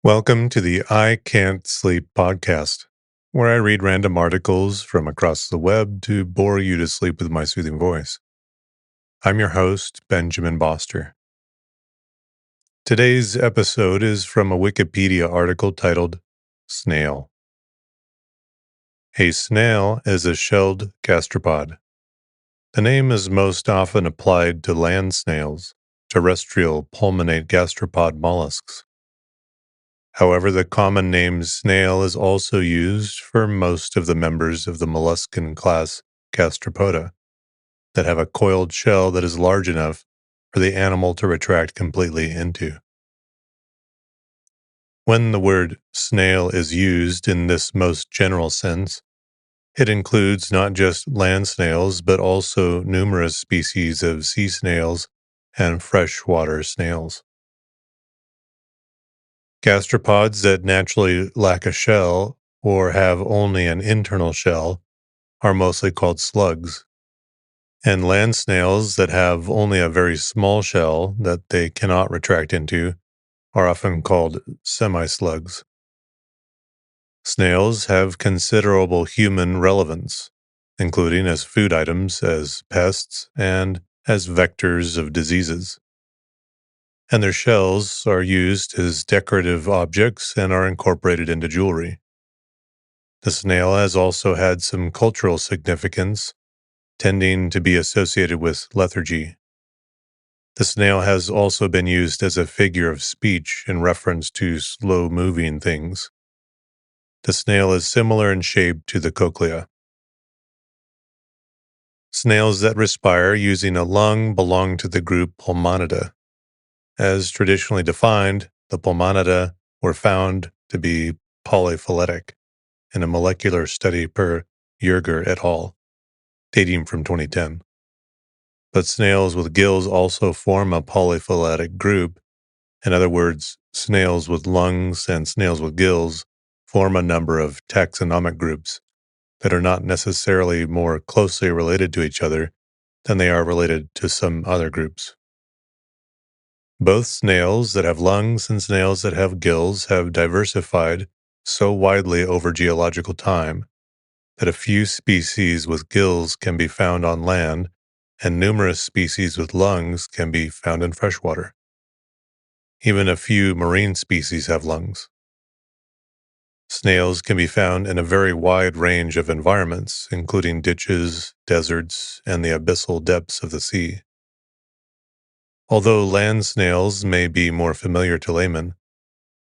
Welcome to the I Can't Sleep podcast, where I read random articles from across the web to bore you to sleep with my soothing voice. I'm your host, Benjamin Boster. Today's episode is from a Wikipedia article titled Snail. A snail is a shelled gastropod. The name is most often applied to land snails, terrestrial pulmonate gastropod mollusks. However, the common name snail is also used for most of the members of the molluscan class Gastropoda that have a coiled shell that is large enough for the animal to retract completely into. When the word snail is used in this most general sense, it includes not just land snails, but also numerous species of sea snails and freshwater snails. Gastropods that naturally lack a shell or have only an internal shell are mostly called slugs, and land snails that have only a very small shell that they cannot retract into are often called semi-slugs. Snails have considerable human relevance, including as food items, as pests, and as vectors of diseases. And their shells are used as decorative objects and are incorporated into jewelry. The snail has also had some cultural significance, tending to be associated with lethargy. The snail has also been used as a figure of speech in reference to slow-moving things. The snail is similar in shape to the cochlea. Snails that respire using a lung belong to the group Pulmonida. As traditionally defined, the Pulmonida were found to be polyphyletic in a molecular study per Yerger et al., dating from 2010. But snails with gills also form a polyphyletic group. In other words, snails with lungs and snails with gills form a number of taxonomic groups that are not necessarily more closely related to each other than they are related to some other groups. Both snails that have lungs and snails that have gills have diversified so widely over geological time that a few species with gills can be found on land and numerous species with lungs can be found in freshwater. Even a few marine species have lungs. Snails can be found in a very wide range of environments, including ditches, deserts, and the abyssal depths of the sea. Although land snails may be more familiar to laymen,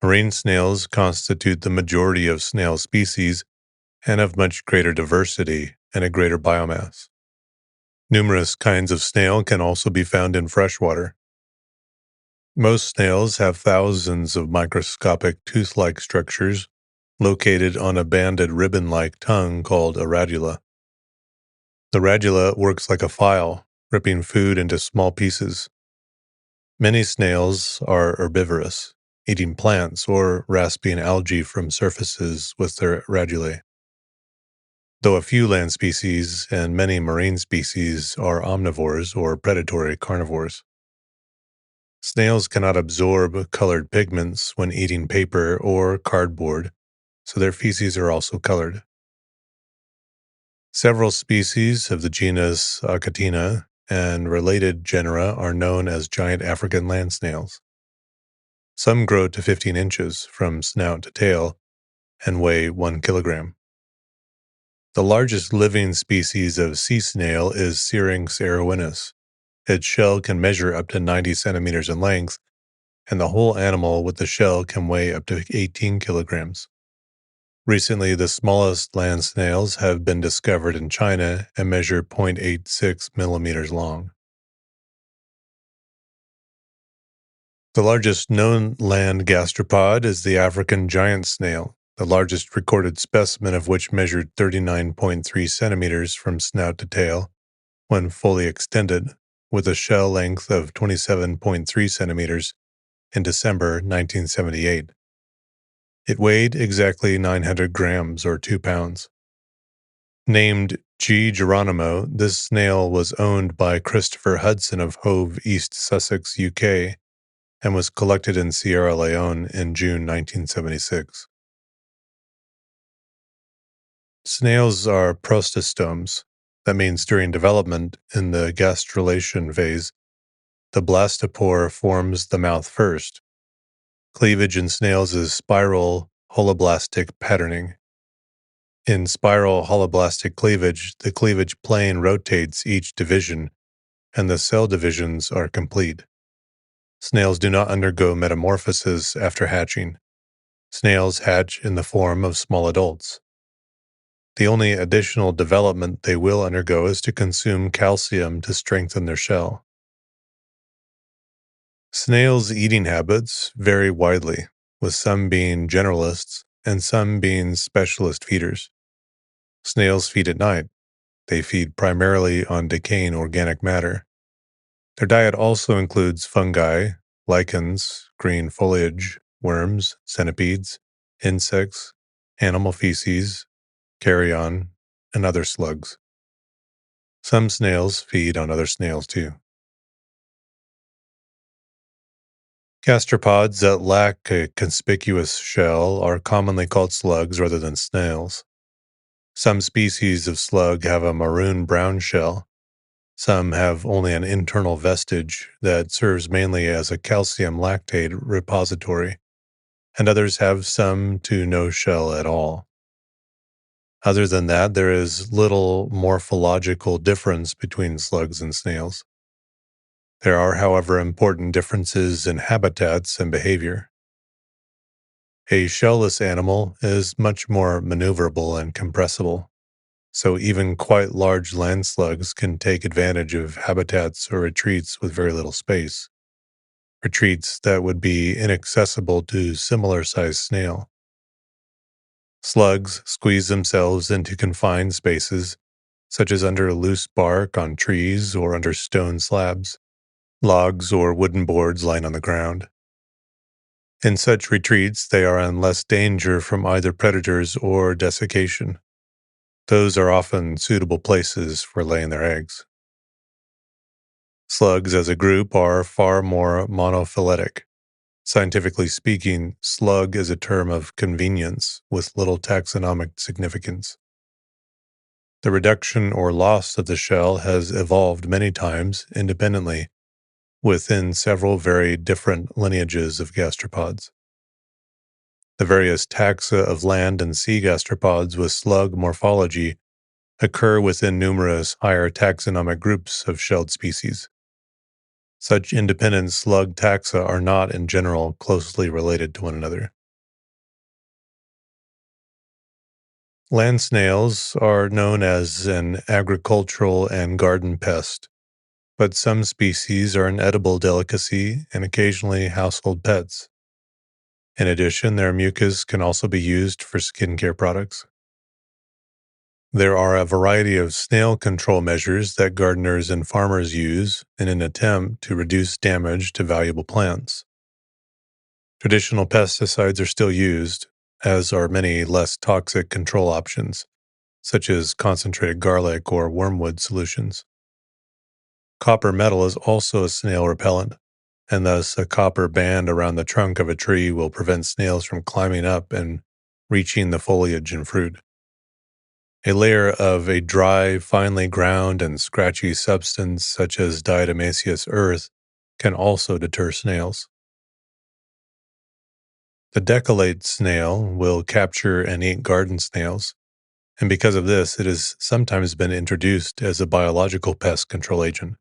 marine snails constitute the majority of snail species and have much greater diversity and a greater biomass. Numerous kinds of snail can also be found in freshwater. Most snails have thousands of microscopic tooth-like structures located on a banded ribbon-like tongue called a radula. The radula works like a file, ripping food into small pieces. Many snails are herbivorous, eating plants or rasping algae from surfaces with their radulae, though a few land species and many marine species are omnivores or predatory carnivores. Snails cannot absorb colored pigments when eating paper or cardboard, so their feces are also colored. Several species of the genus Achatina and related genera are known as giant African land snails. Some grow to 15 inches from snout to tail and weigh 1 kilogram. The largest living species of sea snail is Syrinx aeroinus. Its shell can measure up to 90 centimeters in length, and the whole animal with the shell can weigh up to 18 kilograms. Recently, the smallest land snails have been discovered in China and measure 0.86 millimeters long. The largest known land gastropod is the African giant snail, the largest recorded specimen of which measured 39.3 centimeters from snout to tail when fully extended, with a shell length of 27.3 centimeters in December 1978. It weighed exactly 900 grams or 2 pounds. Named G. Geronimo, this snail was owned by Christopher Hudson of Hove, East Sussex, UK, and was collected in Sierra Leone in June 1976. Snails are prostostomes. That means during development in the gastrulation phase, the blastopore forms the mouth first. Cleavage in snails is spiral holoblastic patterning. In spiral holoblastic cleavage, the cleavage plane rotates each division, and the cell divisions are complete. Snails do not undergo metamorphosis after hatching. Snails hatch in the form of small adults. The only additional development they will undergo is to consume calcium to strengthen their shell. Snails' eating habits vary widely, with some being generalists and some being specialist feeders. Snails feed at night. They feed primarily on decaying organic matter. Their diet also includes fungi, lichens, green foliage, worms, centipedes, insects, animal feces, carrion, and other slugs. Some snails feed on other snails too. Gastropods that lack a conspicuous shell are commonly called slugs rather than snails. Some species of slug have a maroon-brown shell. Some have only an internal vestige that serves mainly as a calcium lactate repository, and others have some to no shell at all. Other than that, there is little morphological difference between slugs and snails. There are, however, important differences in habitats and behavior. A shellless animal is much more maneuverable and compressible, so even quite large land slugs can take advantage of habitats or retreats with very little space, retreats that would be inaccessible to similar-sized snail. Slugs squeeze themselves into confined spaces, such as under loose bark on trees or under stone slabs, logs or wooden boards lying on the ground. In such retreats, they are in less danger from either predators or desiccation. Those are often suitable places for laying their eggs. Slugs as a group are far more monophyletic. Scientifically speaking, slug is a term of convenience with little taxonomic significance. The reduction or loss of the shell has evolved many times independently within several very different lineages of gastropods. The various taxa of land and sea gastropods with slug morphology occur within numerous higher taxonomic groups of shelled species. Such independent slug taxa are not, in general, closely related to one another. Land snails are known as an agricultural and garden pest, but some species are an edible delicacy and occasionally household pets. In addition, their mucus can also be used for skincare products. There are a variety of snail control measures that gardeners and farmers use in an attempt to reduce damage to valuable plants. Traditional pesticides are still used, as are many less toxic control options, such as concentrated garlic or wormwood solutions. Copper metal is also a snail repellent, and thus a copper band around the trunk of a tree will prevent snails from climbing up and reaching the foliage and fruit. A layer of a dry, finely ground and scratchy substance such as diatomaceous earth can also deter snails. The decollate snail will capture and eat garden snails, and because of this, it has sometimes been introduced as a biological pest control agent.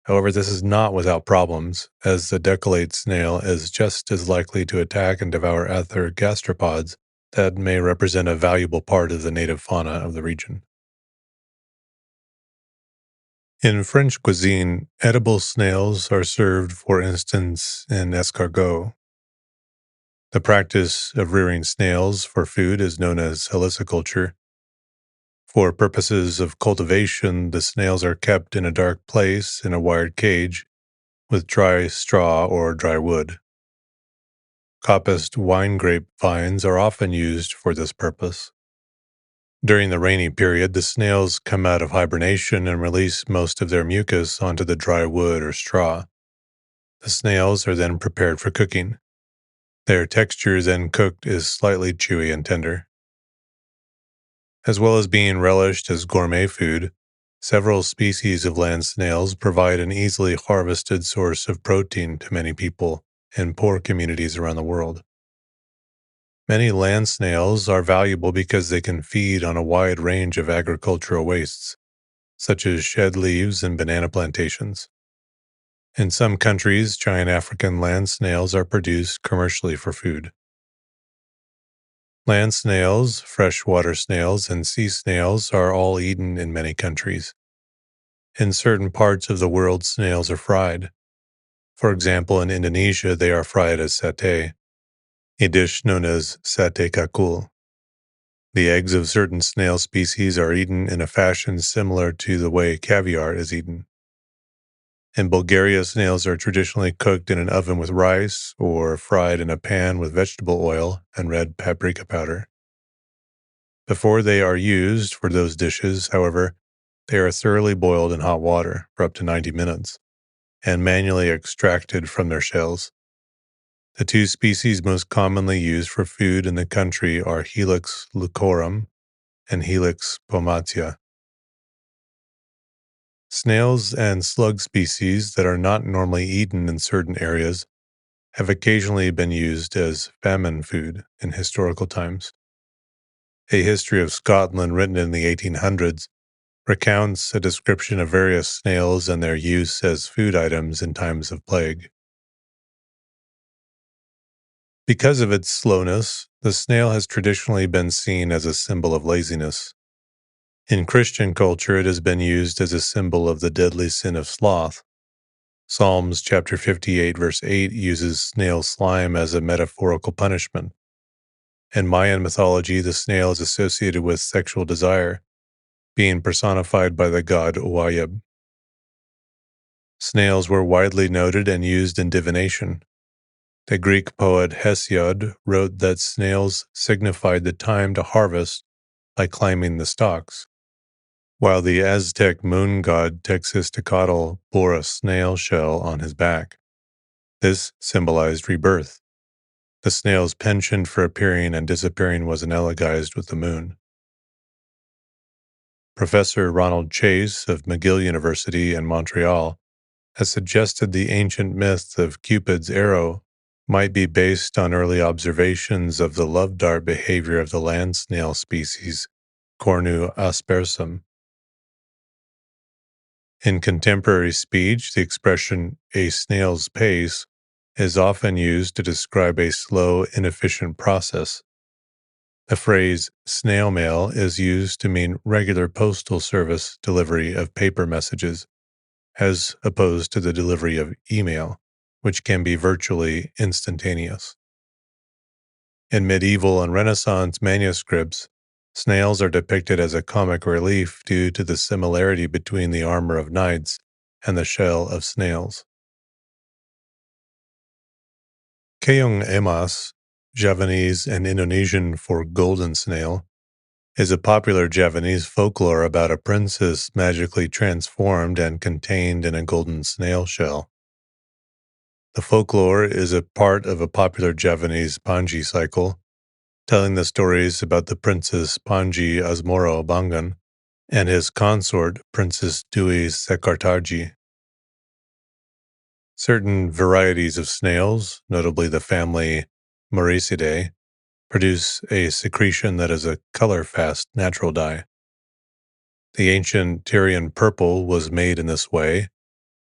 However, this is not without problems, as the decollate snail is just as likely to attack and devour other gastropods that may represent a valuable part of the native fauna of the region. In French cuisine, edible snails are served, for instance, in escargot. The practice of rearing snails for food is known as heliciculture. For purposes of cultivation, the snails are kept in a dark place in a wired cage with dry straw or dry wood. Coppiced wine grape vines are often used for this purpose. During the rainy period, the snails come out of hibernation and release most of their mucus onto the dry wood or straw. The snails are then prepared for cooking. Their texture then cooked is slightly chewy and tender. As well as being relished as gourmet food, several species of land snails provide an easily harvested source of protein to many people in poor communities around the world. Many land snails are valuable because they can feed on a wide range of agricultural wastes, such as shed leaves and banana plantations. In some countries, giant African land snails are produced commercially for food. Land snails, freshwater snails, and sea snails are all eaten in many countries. In certain parts of the world, snails are fried. For example, in Indonesia, they are fried as satay, a dish known as sate kakul. The eggs of certain snail species are eaten in a fashion similar to the way caviar is eaten. In Bulgaria, snails are traditionally cooked in an oven with rice or fried in a pan with vegetable oil and red paprika powder. Before they are used for those dishes, however, they are thoroughly boiled in hot water for up to 90 minutes and manually extracted from their shells. The two species most commonly used for food in the country are Helix lucorum and Helix pomatia. Snails and slug species that are not normally eaten in certain areas have occasionally been used as famine food in historical times. A history of Scotland written in the 1800s recounts a description of various snails and their use as food items in times of plague. Because of its slowness, the snail has traditionally been seen as a symbol of laziness. In Christian culture, it has been used as a symbol of the deadly sin of sloth. Psalms chapter 58 verse 8 uses snail slime as a metaphorical punishment. In Mayan mythology, the snail is associated with sexual desire, being personified by the god Uayeb. Snails were widely noted and used in divination. The Greek poet Hesiod wrote that snails signified the time to harvest by climbing the stalks, while the Aztec moon god Texistecatl bore a snail shell on his back. This symbolized rebirth. The snail's penchant for appearing and disappearing was analogized with the moon. Professor Ronald Chase of McGill University in Montreal has suggested the ancient myth of Cupid's arrow might be based on early observations of the love dart behavior of the land snail species Cornu aspersum. In contemporary speech, the expression a snail's pace is often used to describe a slow, inefficient process. The phrase snail mail is used to mean regular postal service delivery of paper messages, as opposed to the delivery of email, which can be virtually instantaneous. In medieval and Renaissance manuscripts, snails are depicted as a comic relief due to the similarity between the armor of knights and the shell of snails. Keong emas, Javanese and Indonesian for golden snail, is a popular Javanese folklore about a princess magically transformed and contained in a golden snail shell. The folklore is a part of a popular Javanese Panji cycle, telling the stories about the Princess Panji Asmoro Bangan and his consort, Princess Dwi Sekartaji. Certain varieties of snails, notably the family Muricidae, produce a secretion that is a color-fast natural dye. The ancient Tyrian purple was made in this way,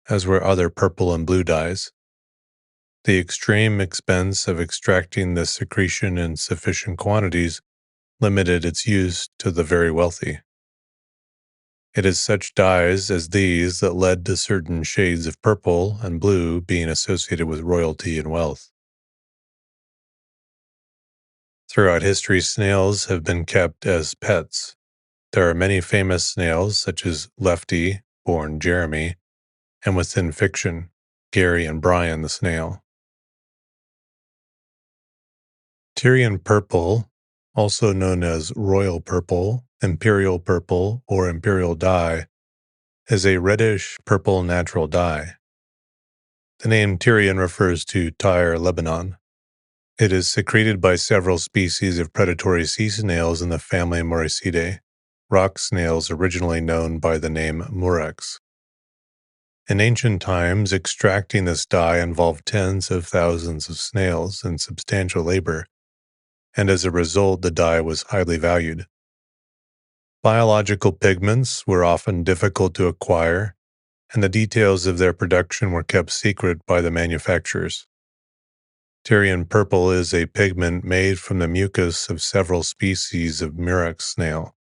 as were other purple and blue dyes. The extreme expense of extracting this secretion in sufficient quantities limited its use to the very wealthy. It is such dyes as these that led to certain shades of purple and blue being associated with royalty and wealth. Throughout history, snails have been kept as pets. There are many famous snails, such as Lefty, born Jeremy, and within fiction, Gary and Brian the snail. Tyrian purple, also known as royal purple, or imperial dye, is a reddish purple natural dye. The name Tyrian refers to Tyre, Lebanon. It is secreted by several species of predatory sea snails in the family Moricidae, rock snails originally known by the name murex. In ancient times, extracting this dye involved tens of thousands of snails and substantial labor, and as a result, the dye was highly valued. Biological pigments were often difficult to acquire, and the details of their production were kept secret by the manufacturers. Tyrian purple is a pigment made from the mucus of several species of murex snail.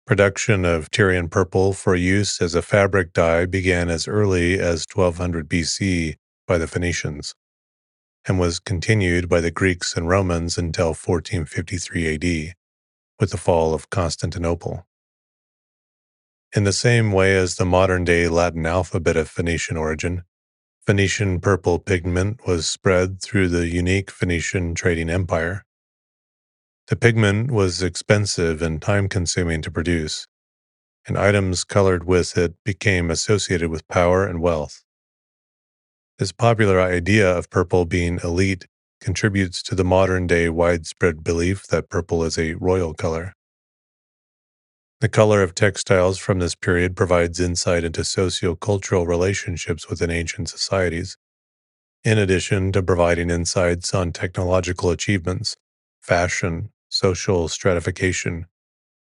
Production of Tyrian purple for use as a fabric dye began as early as 1200 BC by the Phoenicians, and was continued by the Greeks and Romans until 1453 AD, with the fall of Constantinople. In the same way as the modern-day Latin alphabet of Phoenician origin, Phoenician purple pigment was spread through the unique Phoenician trading empire. The pigment was expensive and time-consuming to produce, and items colored with it became associated with power and wealth. This popular idea of purple being elite contributes to the modern-day widespread belief that purple is a royal color. The color of textiles from this period provides insight into socio-cultural relationships within ancient societies, in addition to providing insights on technological achievements, fashion, social stratification,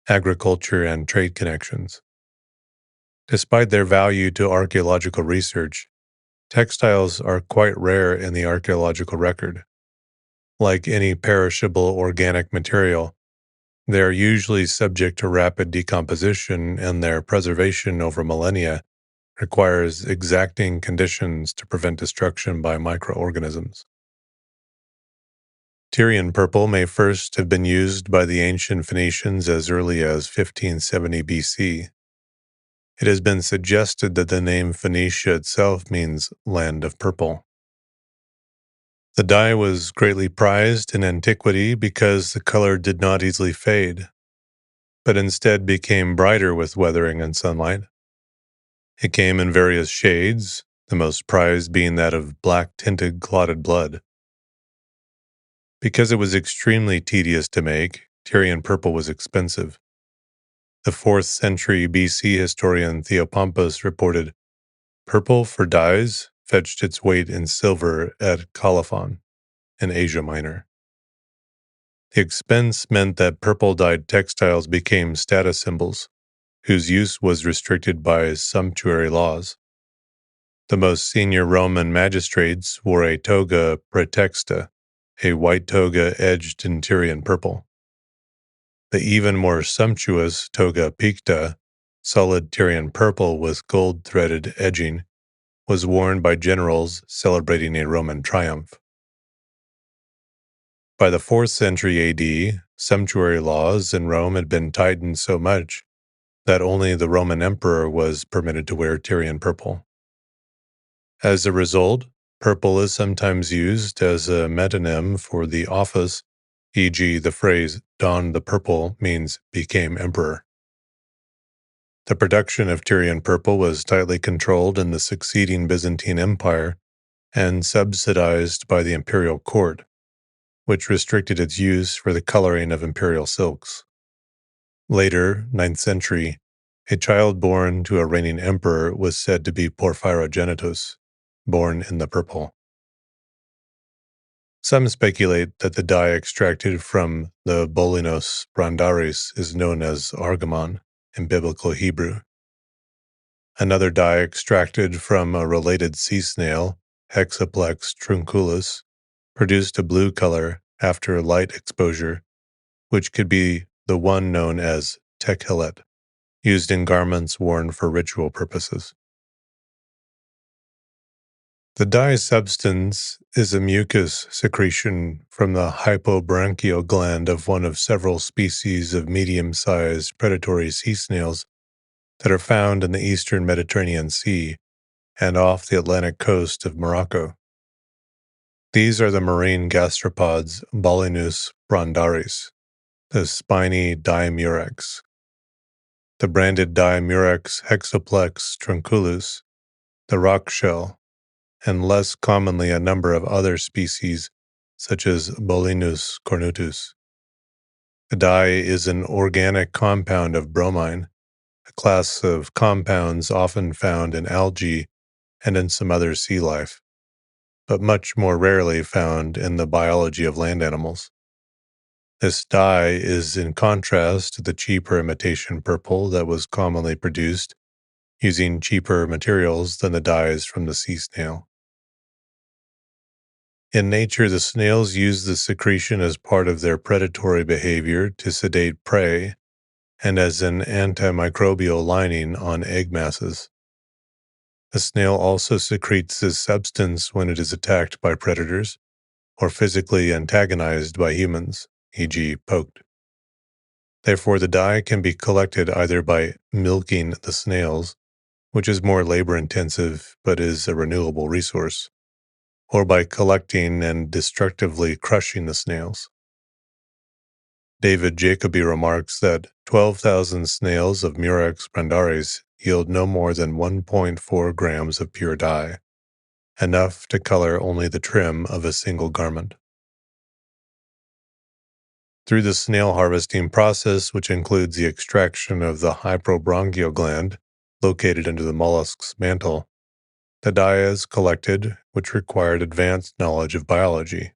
agriculture, and trade connections. Despite their value to archaeological research, textiles are quite rare in the archaeological record. Like any perishable organic material, they are usually subject to rapid decomposition, and their preservation over millennia requires exacting conditions to prevent destruction by microorganisms. Tyrian purple may first have been used by the ancient Phoenicians as early as 1570 BC. It has been suggested that the name Phoenicia itself means land of purple. The dye was greatly prized in antiquity because the color did not easily fade, but instead became brighter with weathering and sunlight. It came in various shades, the most prized being that of black-tinted clotted blood. Because it was extremely tedious to make, Tyrian purple was expensive. The 4th century BC historian Theopompus reported, "Purple for dyes fetched its weight in silver at Colophon, in Asia Minor." The expense meant that purple-dyed textiles became status symbols, whose use was restricted by sumptuary laws. The most senior Roman magistrates wore a toga praetexta, a white toga edged in Tyrian purple. The even more sumptuous toga picta, solid Tyrian purple with gold-threaded edging, was worn by generals celebrating a Roman triumph. By the 4th century AD, sumptuary laws in Rome had been tightened so much that only the Roman emperor was permitted to wear Tyrian purple. As a result, purple is sometimes used as a metonym for the office, e.g., the phrase "donned the purple" means became emperor. The production of Tyrian purple was tightly controlled in the succeeding Byzantine Empire and subsidized by the imperial court, which restricted its use for the coloring of imperial silks. Later, 9th century, a child born to a reigning emperor was said to be porphyrogenitus, born in the purple. Some speculate that the dye extracted from the Bolinos brandaris is known as argamon in biblical Hebrew. Another dye extracted from a related sea snail, Hexaplex trunculus, produced a blue color after light exposure, which could be the one known as tekhelet, used in garments worn for ritual purposes. The dye substance is a mucus secretion from the hypobranchial gland of one of several species of medium-sized predatory sea snails that are found in the eastern Mediterranean Sea and off the Atlantic coast of Morocco. These are the marine gastropods Bolinus brandaris, the spiny dimurex, the branded dimurex hexaplex trunculus, the rock shell, and less commonly a number of other species, such as Bolinus cornutus. The dye is an organic compound of bromine, a class of compounds often found in algae and in some other sea life, but much more rarely found in the biology of land animals. This dye is in contrast to the cheaper imitation purple that was commonly produced using cheaper materials than the dyes from the sea snail. In nature, the snails use the secretion as part of their predatory behavior to sedate prey and as an antimicrobial lining on egg masses. The snail also secretes this substance when it is attacked by predators or physically antagonized by humans, e.g., poked. Therefore, the dye can be collected either by milking the snails, which is more labor-intensive but is a renewable resource, or by collecting and destructively crushing the snails. David Jacoby remarks that 12,000 snails of Murex brandaris yield no more than 1.4 grams of pure dye, enough to color only the trim of a single garment. Through the snail harvesting process, which includes the extraction of the hyperobronchial gland located under the mollusk's mantle, the dye is collected, which required advanced knowledge of biology.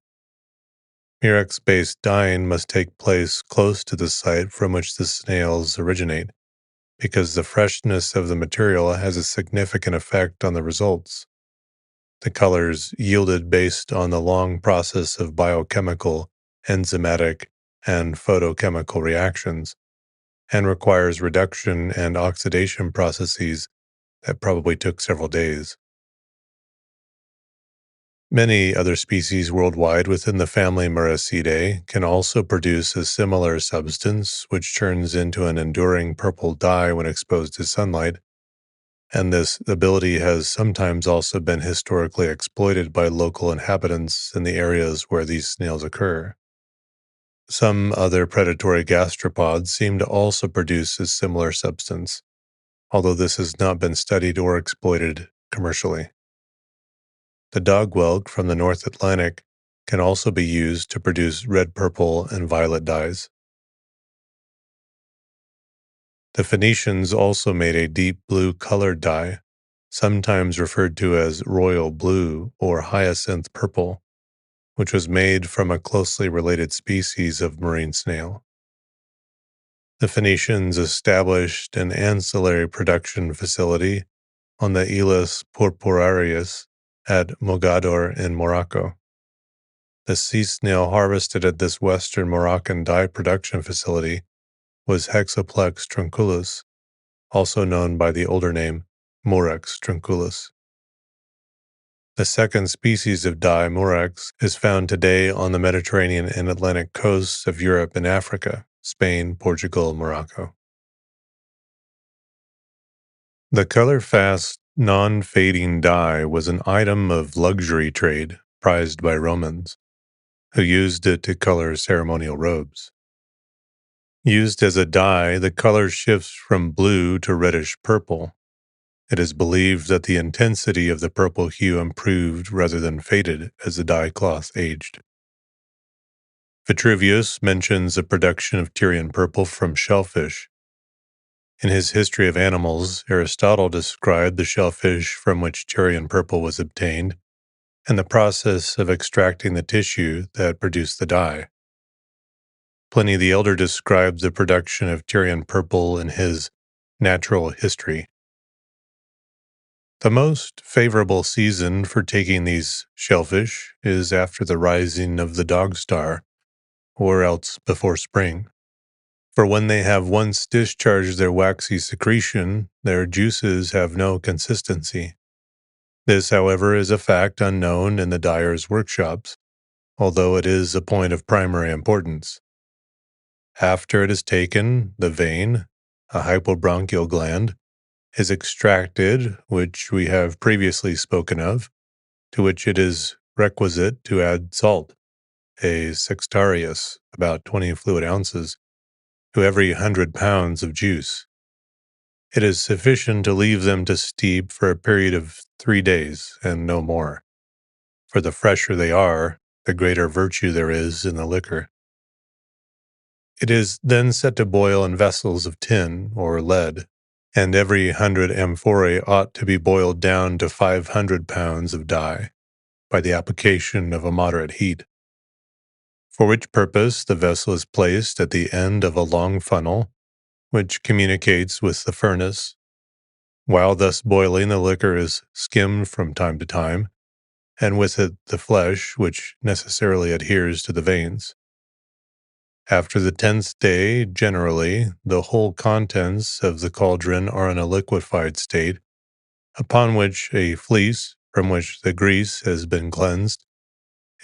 Murex-based dyeing must take place close to the site from which the snails originate, because the freshness of the material has a significant effect on the results. The colors yielded based on the long process of biochemical, enzymatic, and photochemical reactions, and requires reduction and oxidation processes that probably took several days. Many other species worldwide within the family Muracidae can also produce a similar substance, which turns into an enduring purple dye when exposed to sunlight, and this ability has sometimes also been historically exploited by local inhabitants in the areas where these snails occur. Some other predatory gastropods seem to also produce a similar substance, although this has not been studied or exploited commercially. The dog whelk from the North Atlantic can also be used to produce red, purple, and violet dyes. The Phoenicians also made a deep blue colored dye, sometimes referred to as royal blue or hyacinth purple, which was made from a closely related species of marine snail. The Phoenicians established an ancillary production facility on the Ilis purpurarius at Mogador in Morocco. The sea snail harvested at this western Moroccan dye production facility was Hexaplex trunculus, also known by the older name Murex trunculus. The second species of dye, Murex, is found today on the Mediterranean and Atlantic coasts of Europe and Africa, Spain, Portugal, and Morocco. The color-fast, non-fading dye was an item of luxury trade prized by Romans, who used it to color ceremonial robes. Used as a dye, the color shifts from blue to reddish purple. It is believed that the intensity of the purple hue improved rather than faded as the dye cloth aged. Vitruvius mentions the production of Tyrian purple from shellfish. In his History of Animals, Aristotle described the shellfish from which Tyrian purple was obtained and the process of extracting the tissue that produced the dye. Pliny the Elder described the production of Tyrian purple in his Natural History. The most favorable season for taking these shellfish is after the rising of the dog star, or else before spring. For when they have once discharged their waxy secretion, their juices have no consistency. This, however, is a fact unknown in the dyer's workshops, although it is a point of primary importance. After it is taken, the vein, a hypobronchial gland, is extracted, which we have previously spoken of, to which it is requisite to add salt, a sextarius, about 20 fluid ounces, to every 100 pounds of juice. It is sufficient to leave them to steep for a period of 3 days and no more, for the fresher they are, the greater virtue there is in the liquor. It is then set to boil in vessels of tin or lead, and every 100 amphorae ought to be boiled down to 500 pounds of dye by the application of a moderate heat, for which purpose the vessel is placed at the end of a long funnel, which communicates with the furnace. While thus boiling, the liquor is skimmed from time to time, and with it the flesh, which necessarily adheres to the veins. After the 10th day, generally, the whole contents of the cauldron are in a liquefied state, upon which a fleece, from which the grease has been cleansed,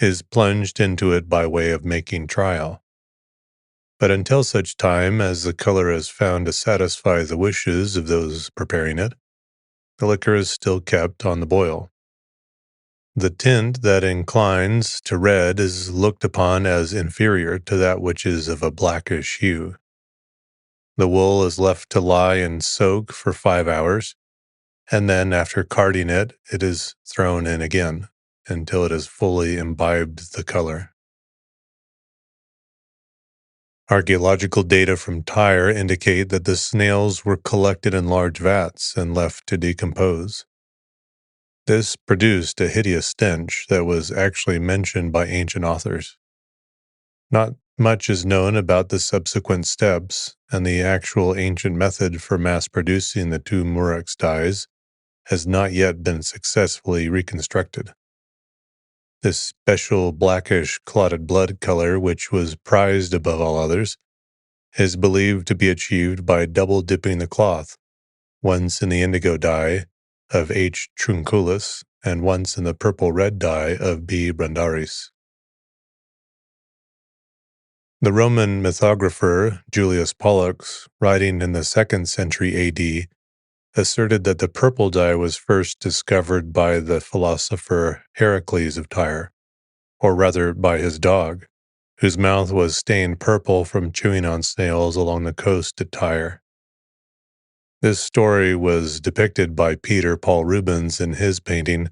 is plunged into it by way of making trial. But until such time as the color is found to satisfy the wishes of those preparing it, the liquor is still kept on the boil. The tint that inclines to red is looked upon as inferior to that which is of a blackish hue. The wool is left to lie and soak for 5 hours, and then after carding it, it is thrown in again until it has fully imbibed the color. Archaeological data from Tyre indicate that the snails were collected in large vats and left to decompose. This produced a hideous stench that was actually mentioned by ancient authors. Not much is known about the subsequent steps, and the actual ancient method for mass producing the two murex dyes has not yet been successfully reconstructed. This special blackish clotted blood color, which was prized above all others, is believed to be achieved by double dipping the cloth, once in the indigo dye of H. trunculus and once in the purple-red dye of B. brandaris. The Roman mythographer Julius Pollux, writing in the 2nd century AD, asserted that the purple dye was first discovered by the philosopher Heracles of Tyre, or rather by his dog, whose mouth was stained purple from chewing on snails along the coast at Tyre. This story was depicted by Peter Paul Rubens in his painting,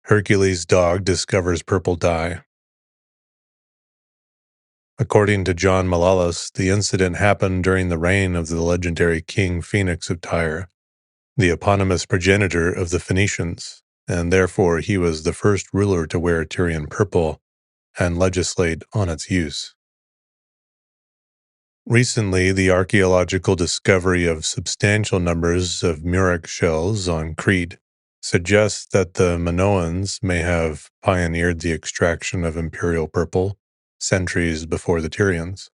Hercules' Dog Discovers Purple Dye. According to John Malalas, the incident happened during the reign of the legendary King Phoenix of Tyre, the eponymous progenitor of the Phoenicians, and therefore he was the first ruler to wear Tyrian purple and legislate on its use. Recently, the archaeological discovery of substantial numbers of murex shells on Crete suggests that the Minoans may have pioneered the extraction of imperial purple centuries before the Tyrians.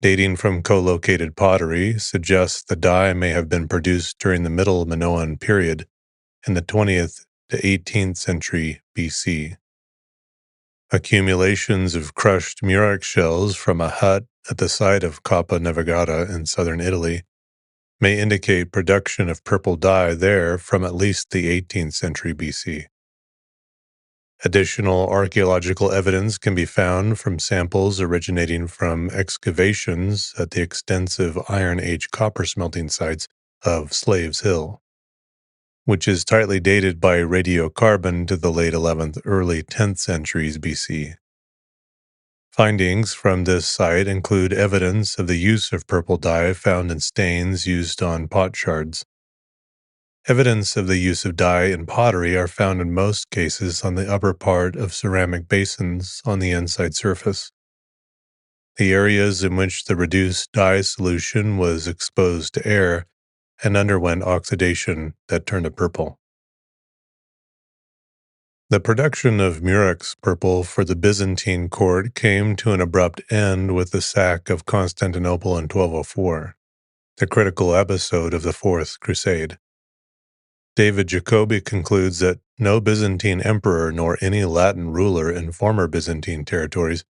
Dating from co-located pottery suggests the dye may have been produced during the Middle Minoan period in the 20th to 18th century BC. Accumulations of crushed murex shells from a hut at the site of Coppa Nevegata in southern Italy may indicate production of purple dye there from at least the 18th century BC. Additional archaeological evidence can be found from samples originating from excavations at the extensive Iron Age copper smelting sites of Slaves Hill, which is tightly dated by radiocarbon to the late 11th, early 10th centuries BC. Findings from this site include evidence of the use of purple dye found in stains used on pot shards. Evidence of the use of dye in pottery are found in most cases on the upper part of ceramic basins on the inside surface. The areas in which the reduced dye solution was exposed to air and underwent oxidation that turned it purple. The production of murex purple for the Byzantine court came to an abrupt end with the sack of Constantinople in 1204, the critical episode of the Fourth Crusade. David Jacobi concludes that no Byzantine emperor nor any Latin ruler in former Byzantine territories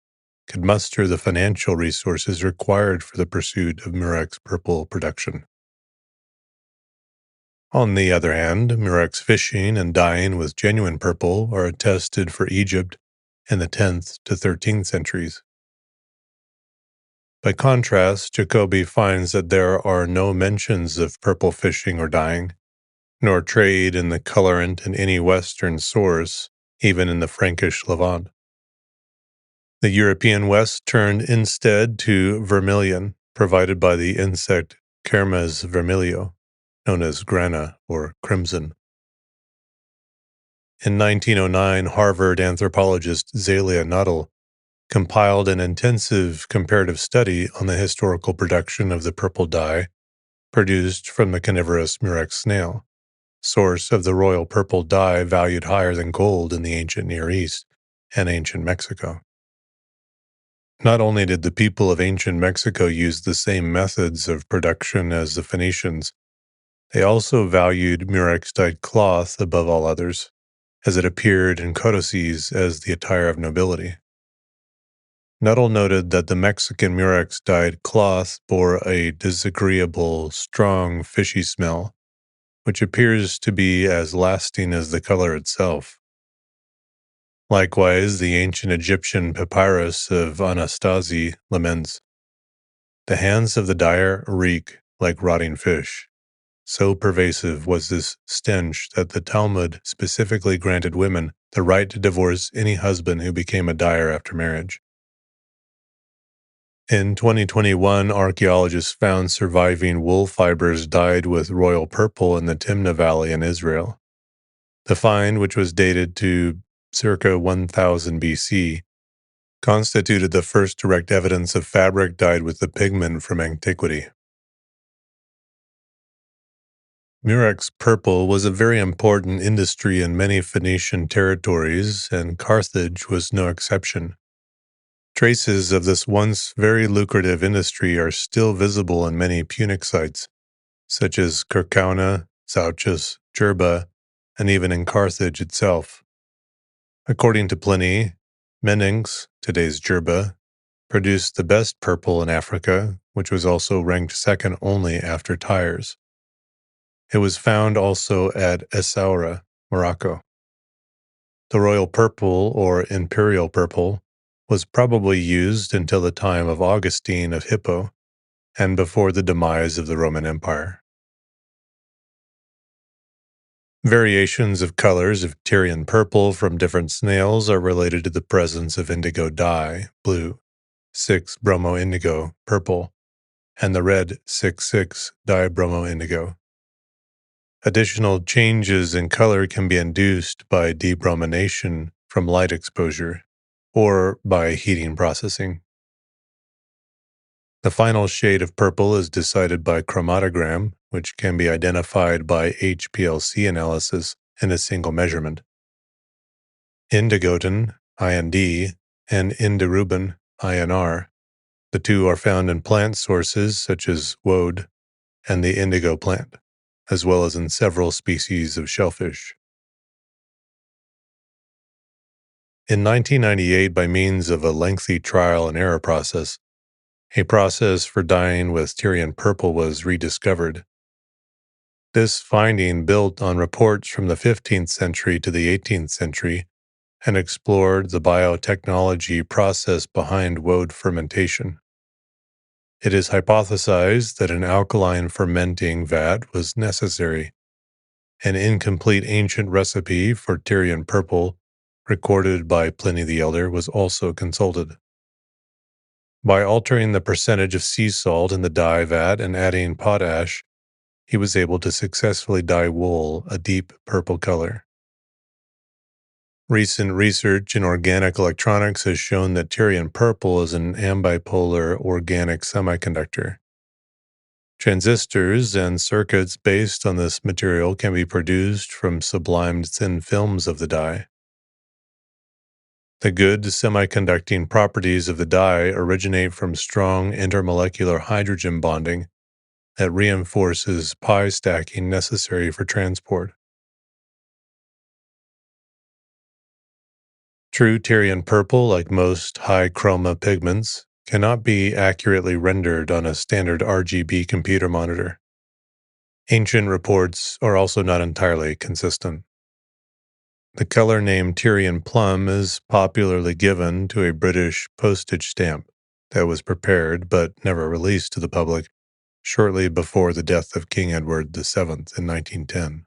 could muster the financial resources required for the pursuit of murex purple production. On the other hand, murex fishing and dyeing with genuine purple are attested for Egypt in the 10th to 13th centuries. By contrast, Jacobi finds that there are no mentions of purple fishing or dyeing, nor trade in the colorant in any Western source, even in the Frankish Levant. The European West turned instead to vermilion, provided by the insect Kermes vermilio, known as grana or crimson. In 1909, Harvard anthropologist Zelia Nuttall compiled an intensive comparative study on the historical production of the purple dye produced from the carnivorous murex snail, source of the royal purple dye valued higher than gold in the ancient Near East and ancient Mexico. Not only did the people of ancient Mexico use the same methods of production as the Phoenicians, they also valued murex-dyed cloth above all others, as it appeared in codices as the attire of nobility. Nuttall noted that the Mexican murex-dyed cloth bore a disagreeable, strong, fishy smell, which appears to be as lasting as the color itself. Likewise, the ancient Egyptian papyrus of Anastasi laments, "The hands of the dyer reek like rotting fish." So pervasive was this stench that the Talmud specifically granted women the right to divorce any husband who became a dyer after marriage. In 2021, archaeologists found surviving wool fibers dyed with royal purple in the Timna Valley in Israel. The find, which was dated to circa 1000 BC, constituted the first direct evidence of fabric dyed with the pigment from antiquity. Murex purple was a very important industry in many Phoenician territories, and Carthage was no exception. Traces of this once very lucrative industry are still visible in many Punic sites, such as Kirkauna, Zauchus, Jerba, and even in Carthage itself. According to Pliny, Meninx, today's Jerba, produced the best purple in Africa, which was also ranked second only after Tyres. It was found also at Essaouira, Morocco. The royal purple, or imperial purple, was probably used until the time of Augustine of Hippo and before the demise of the Roman Empire. Variations of colors of Tyrian purple from different snails are related to the presence of indigo dye, blue, 6-bromo-indigo, purple, and the red 6,6-dibromo-indigo. Additional changes in color can be induced by debromination from light exposure or by heating processing. The final shade of purple is decided by chromatogram, which can be identified by HPLC analysis in a single measurement. Indigotin, IND, and indirubin, INR. The two are found in plant sources such as woad and the indigo plant, as well as in several species of shellfish. In 1998, by means of a lengthy trial and error process, a process for dyeing with Tyrian purple was rediscovered. This finding built on reports from the 15th century to the 18th century and explored the biotechnology process behind woad fermentation. It is hypothesized that an alkaline fermenting vat was necessary. An incomplete ancient recipe for Tyrian purple, recorded by Pliny the Elder, was also consulted. By altering the percentage of sea salt in the dye vat and adding potash, he was able to successfully dye wool a deep purple color. Recent research in organic electronics has shown that Tyrian purple is an ambipolar organic semiconductor. Transistors and circuits based on this material can be produced from sublimed thin films of the dye. The good semiconducting properties of the dye originate from strong intermolecular hydrogen bonding that reinforces pi stacking necessary for transport. True Tyrian purple, like most high chroma pigments, cannot be accurately rendered on a standard RGB computer monitor. Ancient reports are also not entirely consistent. The color name Tyrian plum is popularly given to a British postage stamp, that was prepared but never released to the public shortly before the death of King Edward VII in 1910.